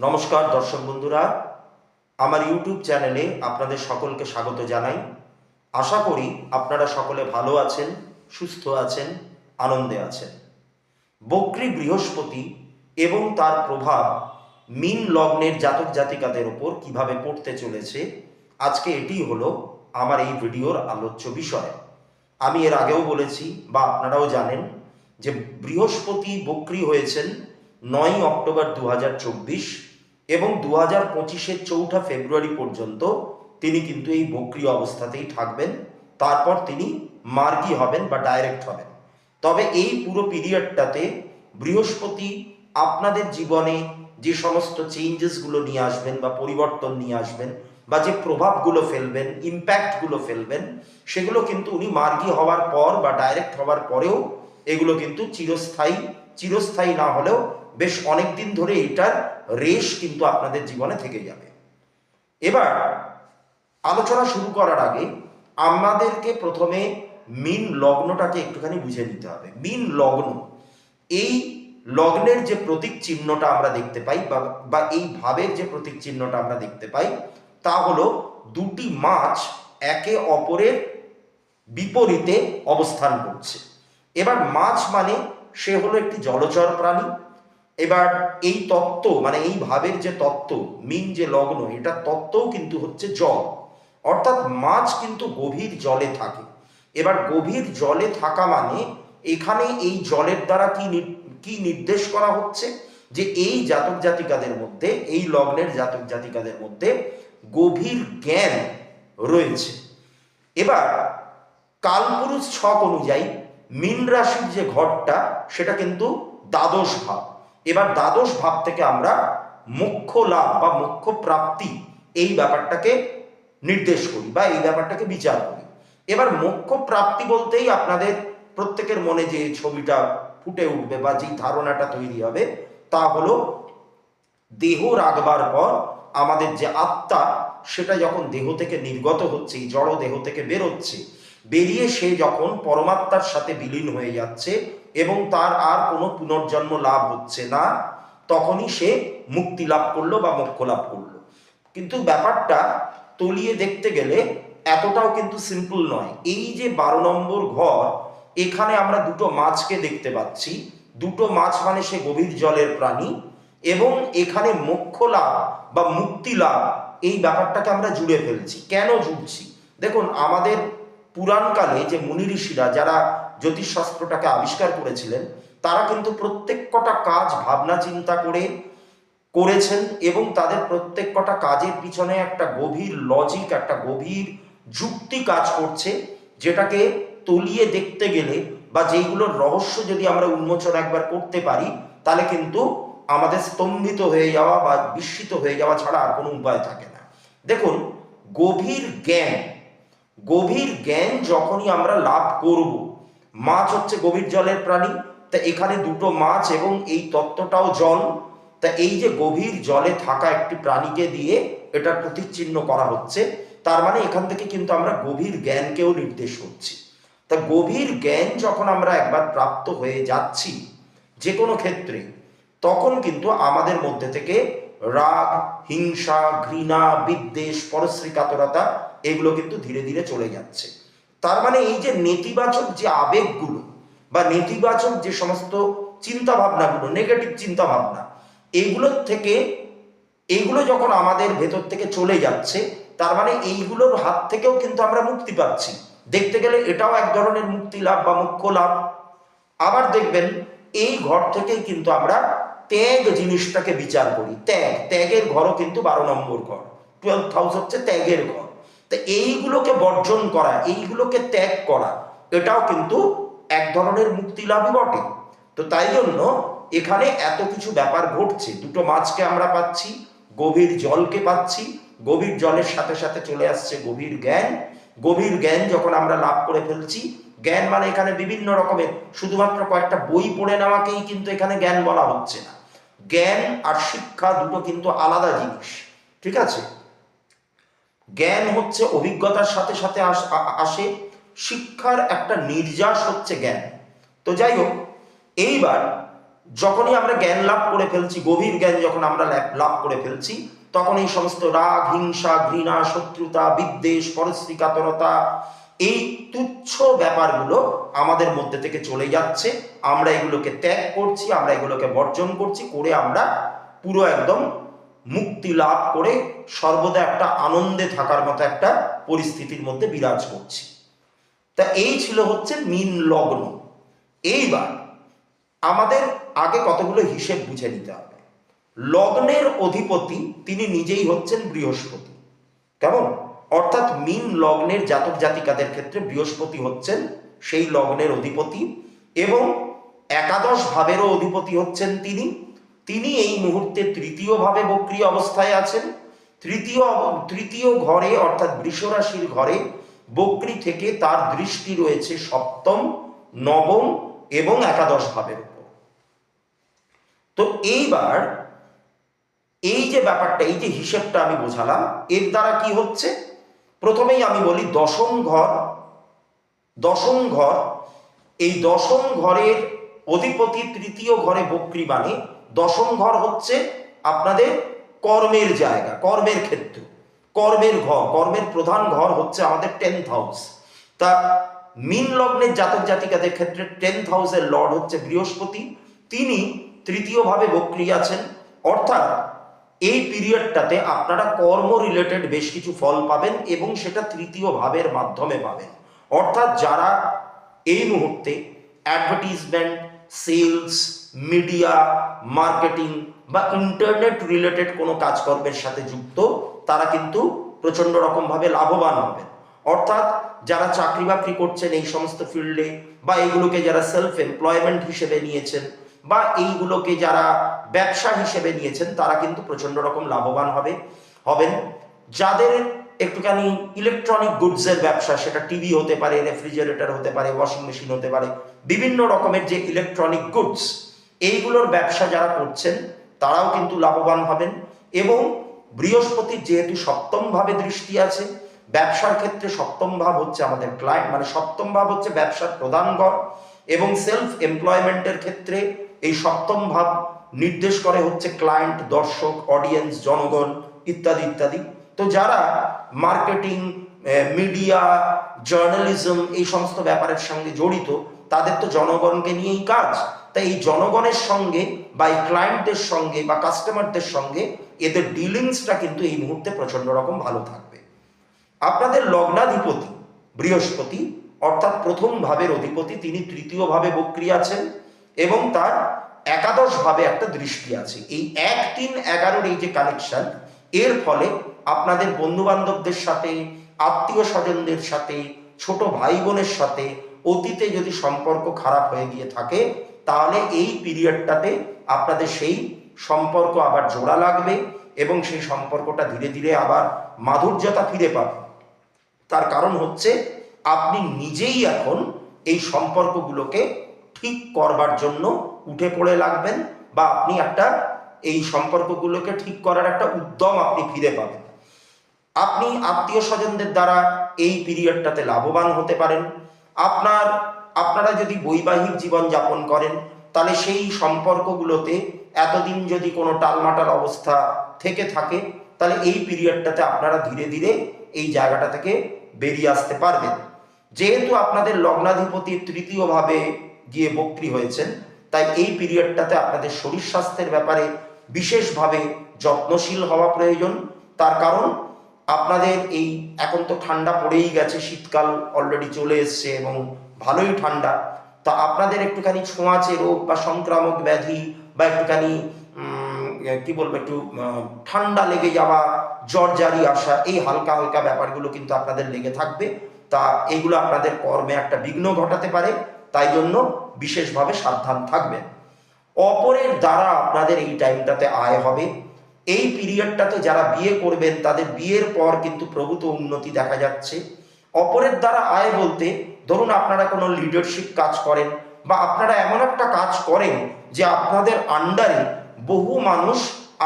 নমস্কার দর্শক বন্ধুরা, আমার ইউটিউব চ্যানেলে আপনাদের সকলকে স্বাগত জানাই। আশা করি আপনারা সকলে ভালো আছেন, সুস্থ আছেন, আনন্দে আছেন। বক্রী বৃহস্পতি এবং তার প্রভাব মীন লগ্নের জাতক জাতিকাদের ওপর কিভাবে পড়তে চলেছে, আজকে এটি হলো আমার এই ভিডিওর আলোচ্য বিষয়। আমি এর আগেও বলেছি বা আপনারাও জানেন যে বৃহস্পতি বক্রী হয়েছেন 9 অক্টোবর 2024 এবং 2025-এর 4 ফেব্রুয়ারি পর্যন্ত তিনি কিন্তু এই বক্রী অবস্থাতেই থাকবেন। তারপর তিনি মার্গী হবেন বা ডাইরেক্ট হবেন। তবে এই পুরো পিরিয়ডটাতে বৃহস্পতি আপনাদের জীবনে যে সমস্ত চেঞ্জেসগুলো নিয়ে আসবেন বা পরিবর্তন নিয়ে আসবেন বা যে প্রভাবগুলো ফেলবেন, ইম্প্যাক্টগুলো ফেলবেন, সেগুলো কিন্তু উনি মার্গী হওয়ার পর বা ডাইরেক্ট হওয়ার পরেও এগুলো কিন্তু চিরস্থায়ী না হলেও বেশ অনেক দিন ধরে এটার রেশ কিন্তু আপনাদের জীবনে থেকে যাবে। এবার আলোচনা শুরু করার আগে আমাদেরকে প্রথমে মীন লগ্নটাকে একটুখানি বুঝে নিতে হবে। মীন লগ্ন, এই লগ্নের যে প্রতীক চিহ্নটা আমরা দেখতে পাই বা এই ভাবের যে প্রতীক চিহ্নটা আমরা দেখতে পাই, তা হলো দুটি মাছ একে অপরের বিপরীতে অবস্থান করছে। এবার মাছ মানে সে হলো একটি জলচর প্রাণী। এবার এই তত্ত্ব মানে এই ভাবের যে তত্ত্ব, মীন যে লগ্ন, এটা তত্ত্বও কিন্তু হচ্ছে জল, অর্থাৎ মাছ কিন্তু গভীর জলে থাকে। এবার গভীর জলে থাকা মানে এখানে এই জলের দ্বারা কি নির্দেশ করা হচ্ছে যে এই জাতক জাতিকাদের মধ্যে, এই লগ্নের জাতক জাতিকাদের মধ্যে গভীর জ্ঞান রয়েছে। এবার কালপুরুষ ছক অনুযায়ী মীন রাশির যে ঘরটা সেটা কিন্তু দ্বাদশ ভাব। এবার দ্বাদশ ভাব থেকে আমরা মোক্ষ লাভ বা মোক্ষ প্রাপ্তি এই ব্যাপারটাকে নির্দেশ করি বা এই ব্যাপারটাকে বিচার করি। এবার মোক্ষ প্রাপ্তি বলতেই আপনাদের প্রত্যেকের মনে যে ছবিটা ফুটে উঠবে বা যে ধারণাটা তৈরি হবে, তা হলো দেহ রাখবার পর আমাদের যে আত্মা, সেটা যখন দেহ থেকে নির্গত হচ্ছে, এই জড় দেহ থেকে বেরোচ্ছে, বেরিয়ে সে যখন পরমাত্মার সাথে বিলীন হয়ে যাচ্ছে এবং তার আর কোনো পুনর্জন্ম লাভ হচ্ছে না, তখনই সে মুক্তি লাভ করলো বা মোক্ষ লাভ করলো। কিন্তু ব্যাপারটা তলিয়ে দেখতে গেলে এতটাও কিন্তু সিম্পল নয়। এই যে 12 নম্বর ঘর, এখানে আমরা দুটো মাছকে দেখতে পাচ্ছি। দুটো মাছ মানে সে গভীর জলের প্রাণী, এবং এখানে মোক্ষ লাভ বা মুক্তি লাভ এই ব্যাপারটাকে আমরা জুড়ে ফেলছি। কেন জুড়ছি? দেখুন, আমাদের পুরাণকালে যে মুনি ঋষিরা যারা জ্যোতিষশাস্ত্রটাকে আবিষ্কার করেছিলেন, তারা কিন্তু প্রত্যেক কটা কাজ ভাবনা চিন্তা করে করেছেন এবং তাদের প্রত্যেক কটা কাজের পিছনে একটা গভীর লজিক, একটা গভীর যুক্তি কাজ করছে, যেটাকে তলিয়ে দেখতে গেলে বা যেইগুলোর রহস্য যদি আমরা উন্মোচন একবার করতে পারি, তাহলে কিন্তু আমাদের স্তম্ভিত হয়ে যাওয়া বা বিস্মিত হয়ে যাওয়া ছাড়া আর কোনো উপায় থাকে না। দেখুন, গভীর জ্ঞান যখনই আমরা লাভ করব, মাছ হচ্ছে গভীর জলের প্রাণী, তা এখানে দুটো মাছ এবং এই তত্ত্বটাও জল, তা এই যে গভীর জলে থাকা একটি প্রাণীকে দিয়ে এটার প্রতীক চিহ্ন করা হচ্ছে, তার মানে এখান থেকে কিন্তু আমরা গভীর জ্ঞানকেও নির্দেশ করছি। তা গভীর জ্ঞান যখন আমরা একবার প্রাপ্ত হয়ে যাচ্ছি যে কোনো ক্ষেত্রে, তখন কিন্তু আমাদের মধ্যে থেকে রাগ, হিংসা, ঘৃণা, বিদ্বেষ, পরশ্রী কাতরতা এগুলো কিন্তু ধীরে ধীরে চলে যাচ্ছে। তার মানে এই যে নেতিবাচক যে আবেগগুলো বা নেতিবাচক যে সমস্ত চিন্তা ভাবনাগুলো, নেগেটিভ চিন্তা ভাবনা, এইগুলো যখন আমাদের ভেতর থেকে চলে যাচ্ছে, তার মানে এইগুলোর হাত থেকেও কিন্তু আমরা মুক্তি পাচ্ছি। দেখতে গেলে এটাও এক ধরনের মুক্তি লাভ বা মোক্ষ লাভ। আবার দেখবেন, এই ঘর থেকেই কিন্তু আমরা ত্যাগ জিনিসটাকে বিচার করি। ত্যাগের ঘরও কিন্তু 12 নম্বর ঘর, 12th হাউস হচ্ছে ত্যাগের ঘর। তো এইগুলোকে বর্জন করা, এইগুলোকে ত্যাগ করা, এটাও কিন্তু এক ধরনের মুক্তি লাভই বটে। তো তাই জন্য এখানে এত কিছু ব্যাপার ঘটছে। দুটো মাছকে আমরা পাচ্ছি, গভীর জলকে পাচ্ছি, গভীর জলের সাথে সাথে চলে আসছে গভীর জ্ঞান। গভীর জ্ঞান যখন আমরা লাভ করে ফেলছি, জ্ঞান মানে এখানে বিভিন্ন রকমের, শুধুমাত্র কয়েকটা বই পড়ে নেওয়াকেই কিন্তু এখানে জ্ঞান বলা হচ্ছে না। জ্ঞান আর শিক্ষা দুটো কিন্তু আলাদা জিনিস, ঠিক আছে? জ্ঞান হচ্ছে অভিজ্ঞতার সাথে সাথে আসে, শিক্ষার একটা নির্যাস হচ্ছে জ্ঞান। তো যাই হোক, এইবার যখনই আমরা জ্ঞান লাভ করে ফেলছি, গভীর জ্ঞান যখন আমরা লাভ করে ফেলছি, তখন এই সমস্ত রাগ, হিংসা, ঘৃণা, শত্রুতা, বিদ্বেষ, পরশ্রীকাতরতা, এই তুচ্ছ ব্যাপারগুলো আমাদের মধ্যে থেকে চলে যাচ্ছে। আমরা এগুলোকে ত্যাগ করছি, আমরা এগুলোকে বর্জন করছি, করে আমরা পুরো একদম মুক্তি লাভ করে সর্বদা একটা আনন্দে থাকার মতো একটা পরিস্থিতির মধ্যে বিরাজ করছি। তা এই ছিল হচ্ছে মীন লগ্ন। এইবার আমাদের আগে কতগুলো হিসেব বুঝে নিতে হবে। লগ্নের অধিপতি তিনি নিজেই হচ্ছেন বৃহস্পতি, কেমন? অর্থাৎ মীন লগ্নের জাতক জাতিকাদের ক্ষেত্রে বৃহস্পতি হচ্ছেন সেই লগ্নের অধিপতি, এবং একাদশ ভাবেরও অধিপতি হচ্ছেন তিনি এই মুহূর্তে তৃতীয় ভাবে বক্রী অবস্থায় আছেন। তৃতীয় ঘরে অর্থাৎ বৃষ রাশির ঘরে বক্রী থেকে তার দৃষ্টি রয়েছে সপ্তম, নবম এবং একাদশ ভাবের উপর। তো এইবার এই যে ব্যাপারটা, এই যে হিসেবটা আমি বোঝালাম, এর দ্বারা কি হচ্ছে? প্রথমেই আমি বলি দশম ঘর, এই দশম ঘরের অধিপতি তৃতীয় ঘরে বক্রী, মানে দশম ঘর হচ্ছে আপনাদের কর্মের জায়গা, কর্মের ক্ষেত্র, কর্মের ঘর, কর্মের প্রধান ঘর হচ্ছে আমাদের 10th হাউস। তা মীন লগ্নের জাতক জাতিকাদের ক্ষেত্রে 10th হাউসের লর্ড হচ্ছে বৃহস্পতি, তিনি তৃতীয় ভাবে বক্রী আছেন। অর্থাৎ এই পিরিয়ডটাতে আপনারা কর্ম রিলেটেড বেশ কিছু ফল পাবেন, এবং সেটা তৃতীয় ভাবের মাধ্যমে পাবেন। অর্থাৎ যারা এই মুহূর্তে অ্যাডভার্টিজমেন্ট, সেলস, মিডিয়া, মার্কেটিং বা ইন্টারনেট রিলেটেড কোনো কাজকর্মের সাথে যুক্ত, তারা কিন্তু প্রচণ্ড রকমভাবে লাভবান হবেন। অর্থাৎ যারা চাকরি বাকরি করছেন এই সমস্ত ফিল্ডে, বা এইগুলোকে যারা সেলফ এমপ্লয়মেন্ট হিসেবে নিয়েছেন, বা এইগুলোকে যারা ব্যবসা হিসেবে নিয়েছেন, তারা কিন্তু প্রচণ্ড রকম লাভবান হবেন। যাদের একটুখানি ইলেকট্রনিক গুডসের ব্যবসা, সেটা টিভি হতে পারে, রেফ্রিজারেটর হতে পারে, ওয়াশিং মেশিন হতে পারে, বিভিন্ন রকমের যে ইলেকট্রনিক গুডস, এইগুলোর ব্যবসা যারা করছেন তারাও কিন্তু লাভবান হবেন। এবং বৃহস্পতির যেহেতু সপ্তম ভাবে দৃষ্টি আছে, ব্যবসার ক্ষেত্রে সপ্তম ভাব হচ্ছে আমাদের ক্লায়েন্ট, মানে সপ্তম ভাব হচ্ছে ব্যবসার প্রধান ঘর, এবং সেলফ এমপ্লয়মেন্টের ক্ষেত্রে এই সপ্তম ভাব নির্দেশ করে হচ্ছে ক্লায়েন্ট, দর্শক, অডিয়েন্স, জনগণ ইত্যাদি ইত্যাদি। তো যারা মার্কেটিং, মিডিয়া, জার্নালিজম এই সমস্ত ব্যাপারের সঙ্গে জড়িত, তাদের তো জনগণকে নিয়েই কাজ। তাই এই জনগণের সঙ্গে বা এই ক্লায়েন্টদের সঙ্গে বা কাস্টমারদের সঙ্গে এদের ডিলিংসটা কিন্তু এই মুহূর্তে প্রচণ্ড রকম ভালো থাকবে। আপনাদের লগ্নাধিপতি বৃহস্পতি অর্থাৎ প্রথম ভাবের অধিপতি, তিনি তৃতীয় ভাবে বক্রী আছেন, এবং তার একাদশ ভাবে একটা দৃষ্টি আছে। এই 1, 3, 11 এই যে কানেকশন, এর ফলে আপনাদের বন্ধু বান্ধবদের সাথে, আত্মীয় স্বজনদের সাথে, ছোট ভাই বোনের সাথে অতীতে যদি সম্পর্ক খারাপ হয়ে গিয়ে থাকে, তাহলে এই পিরিয়ডটাতে আপনাদের সেই সম্পর্ক আবার জোড়া লাগবে, এবং সেই সম্পর্কটা ধীরে ধীরে আবার মাধুর্যতা ফিরে পাবে। তার কারণ হচ্ছে আপনি নিজেই এখন এই সম্পর্কগুলোকে ঠিক করবার জন্য উঠে পড়ে লাগবেন, বা আপনি একটা এই সম্পর্কগুলোকে ঠিক করার একটা উদ্যম আপনি ফিরে পাবেন। আপনি আত্মীয় স্বজনদের দ্বারা এই পিরিয়ডটাতে লাভবান হতে পারেন। আপনারা যদি বৈবাহিক জীবন যাপন করেন, তাহলে সেই সম্পর্কগুলোতে এতদিন যদি কোনো টালমাটাল অবস্থা থেকে থাকে, তাহলে এই পিরিয়ডটাতে আপনারা ধীরে ধীরে এই জায়গাটা থেকে বেরিয়ে আসতে পারবেন। যেহেতু আপনাদের লগ্নাধিপতি তৃতীয় ভাবে গিয়ে বক্রী হয়েছেন, তাই এই পিরিয়ডটাতে আপনাদের শরীর স্বাস্থ্যের ব্যাপারে বিশেষভাবে যত্নশীল হওয়া প্রয়োজন। তার কারণ আপনাদের এই এখন তো ঠান্ডা পড়েই গেছে, শীতকাল অলরেডি চলে এসছে এবং ভালোই ঠান্ডা। তা আপনাদের একটুখানি ছোঁয়াচে রোগ বা সংক্রামক ব্যাধি, বা একটুখানি কি বলবো, একটু ঠান্ডা লেগে যাওয়া, জ্বর জারি আসা, এই হালকা হালকা ব্যাপারগুলো কিন্তু আপনাদের লেগে থাকবে। তা এগুলো আপনাদের কর্মে একটা বিঘ্ন ঘটাতে পারে, তাই জন্য বিশেষভাবে সাবধান থাকবেন। অপরের দ্বারা আপনাদের এই টাইমটাতে আয় হবে। এই পিরিয়ডটাতে যারা বিয়ে করবেন, তাদের বিয়ের পর কিন্তু প্রভূত উন্নতি দেখা যাচ্ছে। অপরের দ্বারা আয় বলতে, ধরুন আপনারা কোনো লিডারশিপ কাজ করেন, বা আপনারা এমন একটা কাজ করেন যে আপনাদের আন্ডারে বহু মানুষ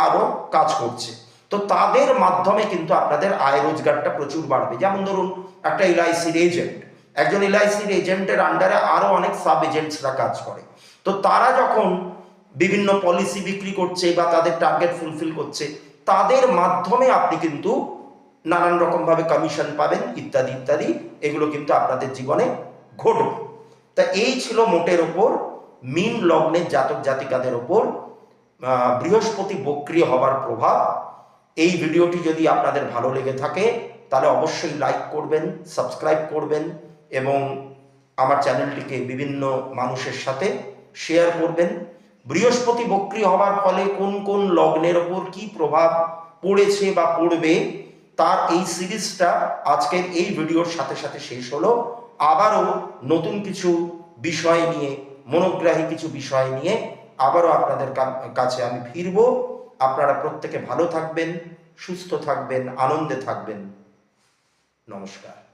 আরো কাজ করছে, তো তাদের মাধ্যমে কিন্তু আপনাদের আয় রোজগারটা প্রচুর বাড়বে। যেমন ধরুন একটা এলআইসির এজেন্ট, একজন এলআইসির এজেন্টের আন্ডারে আরো অনেক সাব এজেন্টসরা কাজ করে, তো তারা যখন বিভিন্ন পলিসি বিক্রি করছে বা তাদের টার্গেট ফুলফিল করছে, তাদের মাধ্যমে আপনি কিন্তু নানান রকমভাবে কমিশন পাবেন ইত্যাদি ইত্যাদি, এগুলো কিন্তু আপনাদের জীবনে ঘটবে। তা এই ছিল মোটের ওপর মীন লগ্নের জাতক জাতিকাদের ওপর বৃহস্পতি বক্রী হবার প্রভাব। এই ভিডিওটি যদি আপনাদের ভালো লেগে থাকে তাহলে অবশ্যই লাইক করবেন, সাবস্ক্রাইব করবেন এবং আমার চ্যানেলটিকে বিভিন্ন মানুষের সাথে শেয়ার করবেন। বৃহস্পতি বক্রী হবার ফলে কোন কোন লগ্নের ওপর কি প্রভাব পড়েছে বা পড়বে তার এই সিরিজটা আজকের এই ভিডিওর সাথে সাথে শেষ হলো। আবারও নতুন কিছু বিষয় নিয়ে, মনোগ্রাহী কিছু বিষয় নিয়ে আবারও আপনাদের কাছে আমি ফিরব। আপনারা প্রত্যেকে ভালো থাকবেন, সুস্থ থাকবেন, আনন্দে থাকবেন। নমস্কার।